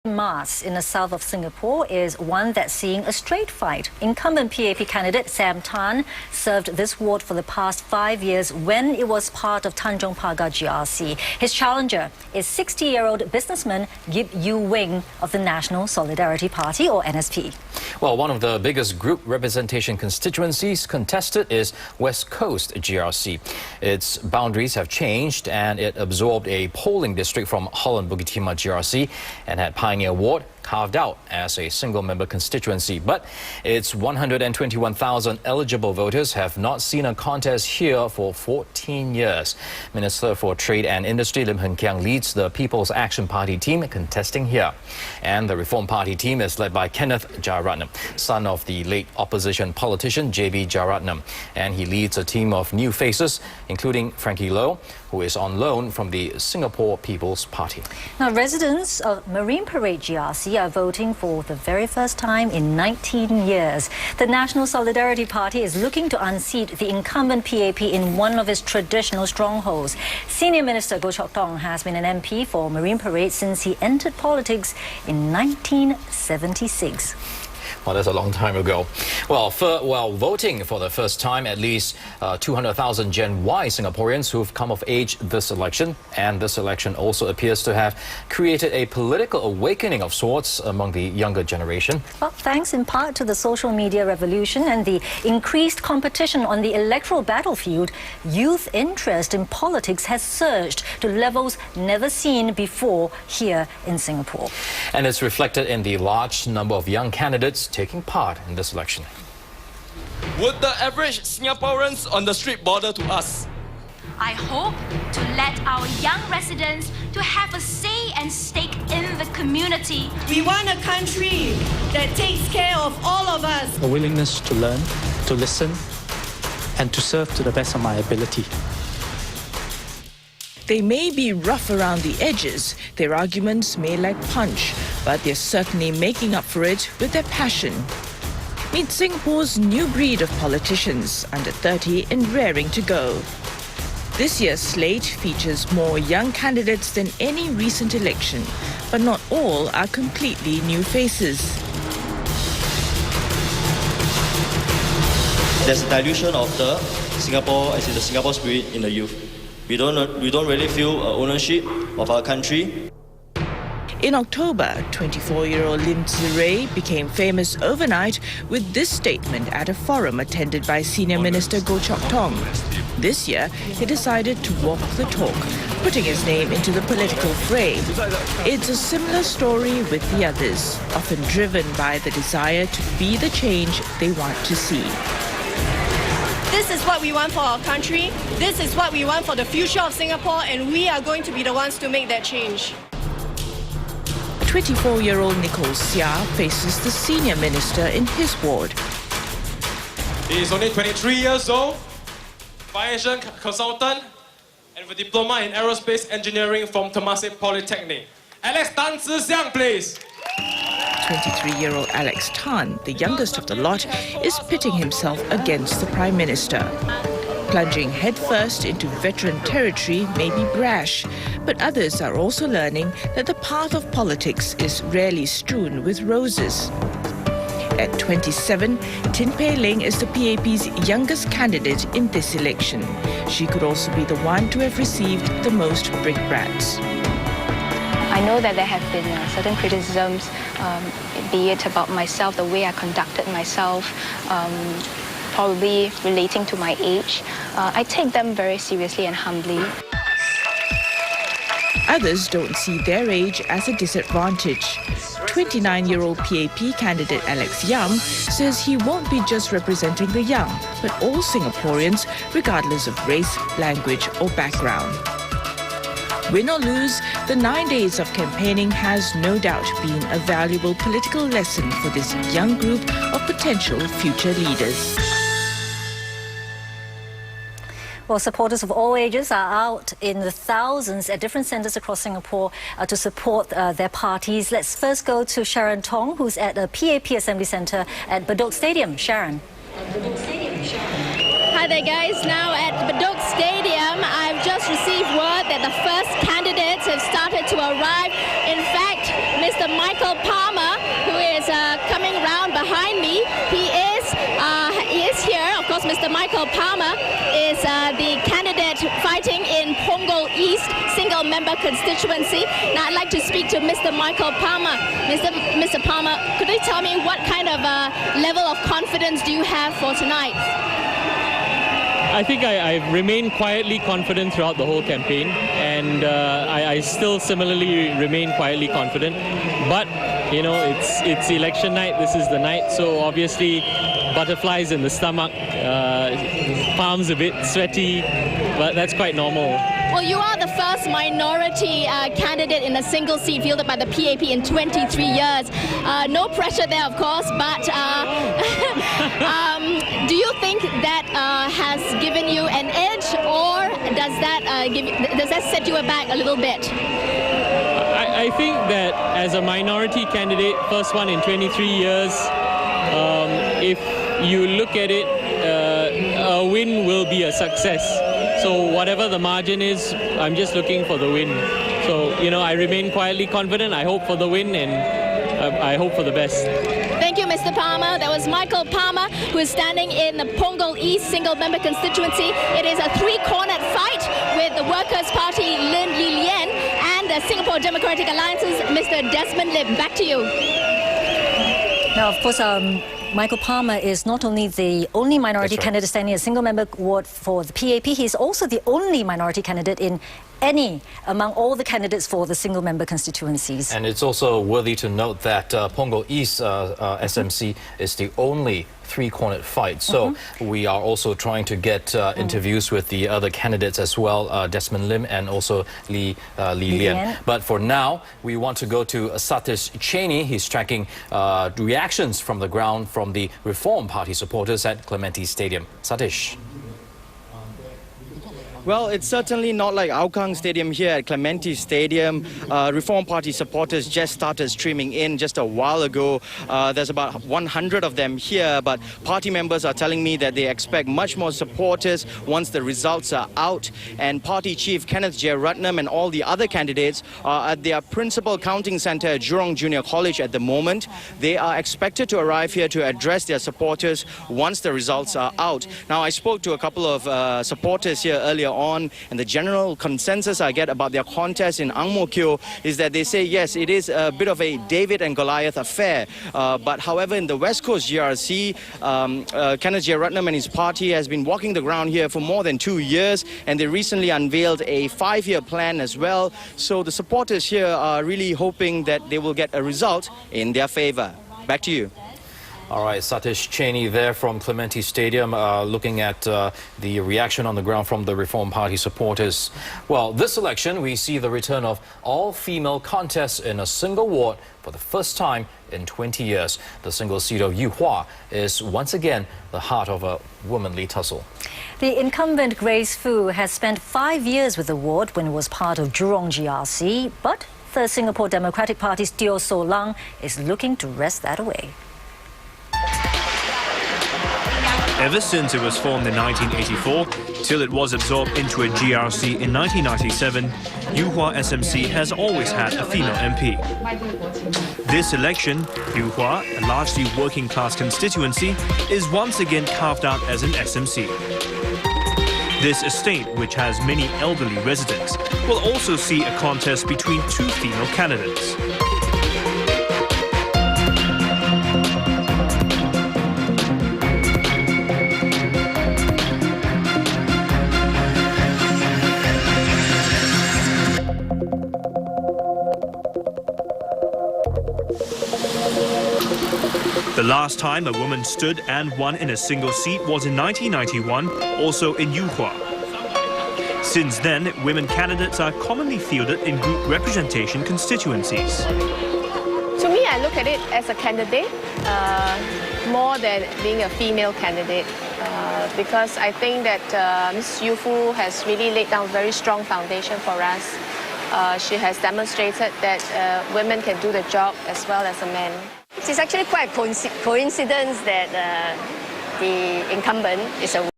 Mas in the south of Singapore is one that's seeing a straight fight. Incumbent PAP candidate Sam Tan served this ward for the past 5 years when it was part of Tanjong Pagar GRC. His challenger is 60-year-old businessman Gip Yew Wing of the National Solidarity Party, or NSP. Well, one of the biggest group representation constituencies contested is West Coast GRC. Its boundaries have changed and it absorbed a polling district from Holland Bukit Timah GRC and had Pioneer Ward carved out as a single-member constituency. But its 121,000 eligible voters have not seen a contest here for 14 years. Minister for Trade and Industry Lim Hun Kiang leads the People's Action Party team contesting here. And the Reform Party team is led by Kenneth Jeyaretnam, son of the late opposition politician J.B. Jeyaretnam. And he leads a team of new faces, including Frankie Loh, who is on loan from the Singapore People's Party. Now, residents of Marine Parade GRC are voting for the very first time in 19 years. The National Solidarity Party is looking to unseat the incumbent PAP in one of its traditional strongholds. Senior Minister Goh Chok Tong has been an MP for Marine Parade since he entered politics in 1976. Well, that's a long time ago. Well, voting for the first time, at least 200,000 Gen Y Singaporeans who've come of age this election. And this election also appears to have created a political awakening of sorts among the younger generation. Well, thanks in part to the social media revolution and the increased competition on the electoral battlefield, youth interest in politics has surged to levels never seen before here in Singapore. And it's reflected in the large number of young candidates taking part in this election. Would the average Singaporeans on the street bother to us? I hope to let our young residents to have a say and stake in the community. We want a country that takes care of all of us. A willingness to learn, to listen, and to serve to the best of my ability. They may be rough around the edges, their arguments may lack punch, but they're certainly making up for it with their passion. Meet Singapore's new breed of politicians, under 30 and raring to go. This year's slate features more young candidates than any recent election, but not all are completely new faces. There's a dilution of the Singapore spirit in the youth. We don't really feel ownership of our country. In October, 24-year-old Lim Tze Ray became famous overnight with this statement at a forum attended by Senior Minister Goh Chok Tong. This year, he decided to walk the talk, putting his name into the political fray. It's a similar story with the others, often driven by the desire to be the change they want to see. This is what we want for our country. This is what we want for the future of Singapore, and we are going to be the ones to make that change. 24-year-old Nicole Seah faces the senior minister in his ward. He is only 23 years old, financial consultant, and with a diploma in aerospace engineering from Temasek Polytechnic. Alex Tan Tze Siang, please. 23-year-old Alex Tan, the youngest of the lot, is pitting himself against the Prime Minister. Plunging headfirst into veteran territory may be brash, but others are also learning that the path of politics is rarely strewn with roses. At 27, Tin Pei Ling is the PAP's youngest candidate in this election. She could also be the one to have received the most brickbats. I know that there have been certain criticisms, be it about myself, the way I conducted myself, probably relating to my age. I take them very seriously and humbly. Others don't see their age as a disadvantage. 29-year-old PAP candidate Alex Yam says he won't be just representing the young, but all Singaporeans, regardless of race, language or background. Win or lose, the 9 days of campaigning has no doubt been a valuable political lesson for this young group of potential future leaders. Well, supporters of all ages are out in the thousands at different centres across Singapore to support their parties. Let's first go to Sharon Tong, who's at a PAP Assembly Centre at Bedok Stadium. Sharon. Hi there, guys. Now at Bedok Stadium, I've just received word that the first candidates have started to arrive. In fact, Mr. Mr. Michael Palmer, who is coming round behind me. He is here. Of course, Mr. Michael Palmer is the candidate fighting in Punggol East single-member constituency. Now, I'd like to speak to Mr. Michael Palmer. Mr. Palmer, could you tell me what kind of level of confidence do you have for tonight? I think I've remained quietly confident throughout the whole campaign, and I still similarly remain quietly confident. But you know, it's election night. This is the night, so obviously butterflies in the stomach, palms a bit sweaty, but that's quite normal. Well, you are the first minority candidate in a single seat fielded by the PAP in 23 years. No pressure there, of course, but do you think that has given you an edge, or does that set you aback a little bit? I think that as a minority candidate, first one in 23 years, if you look at it, a win will be a success. So whatever the margin is, I'm just looking for the win. So, you know, I remain quietly confident. I hope for the win, and I hope for the best. Thank you, Mr. Palmer. That was Michael Palmer, who is standing in the Punggol East single-member constituency. It is a three-cornered fight with the Workers' Party, Lin Li Lian, and the Singapore Democratic Alliance's Mr. Desmond Lim. Back to you. Now, of course, Michael Palmer is not only the only minority candidate standing in a single-member ward for the PAP, he's also the only minority candidate in among all the candidates for the single-member constituencies. And it's also worthy to note that Punggol East SMC is the only three-cornered fight. So we are also trying to get interviews with the other candidates as well, Desmond Lim and also Li Lian. But for now, we want to go to Satish Cheney. He's tracking reactions from the ground from the Reform Party supporters at Clementi Stadium. Satish. Well, it's certainly not like Hougang Stadium here at Clementi Stadium. Reform Party supporters just started streaming in just a while ago. There's about 100 of them here, but party members are telling me that they expect much more supporters once the results are out. And Party Chief Kenneth Jeyaretnam and all the other candidates are at their principal counting centre at Jurong Junior College at the moment. They are expected to arrive here to address their supporters once the results are out. Now, I spoke to a couple of supporters here earlier on, and the general consensus I get about their contest in Ang Mo Kio is that they say, yes, it is a bit of a David and Goliath affair. But however, in the West Coast GRC, Kenneth Jeyaretnam and his party has been walking the ground here for more than 2 years, and they recently unveiled a 5-year plan as well. So the supporters here are really hoping that they will get a result in their favor. Back to you. All right, Satish Cheney there from Clementi Stadium, looking at the reaction on the ground from the Reform Party supporters. Well, this election, we see the return of all-female contests in a single ward for the first time in 20 years. The single seat of Yuhua is once again the heart of a womanly tussle. The incumbent Grace Fu has spent 5 years with the ward when it was part of Jurong GRC, but the Singapore Democratic Party's Teo So Lang is looking to wrest that away. Ever since it was formed in 1984, till it was absorbed into a GRC in 1997, Yuhua SMC has always had a female MP. This election, Yuhua, a largely working-class constituency, is once again carved out as an SMC. This estate, which has many elderly residents, will also see a contest between 2 female candidates. The last time a woman stood and won in a single seat was in 1991, also in Yuhua. Since then, women candidates are commonly fielded in group representation constituencies. To me, I look at it as a candidate more than being a female candidate because I think that Ms. Yu Fu has really laid down a very strong foundation for us. She has demonstrated that women can do the job as well as a man. It's actually quite a coincidence that the incumbent is a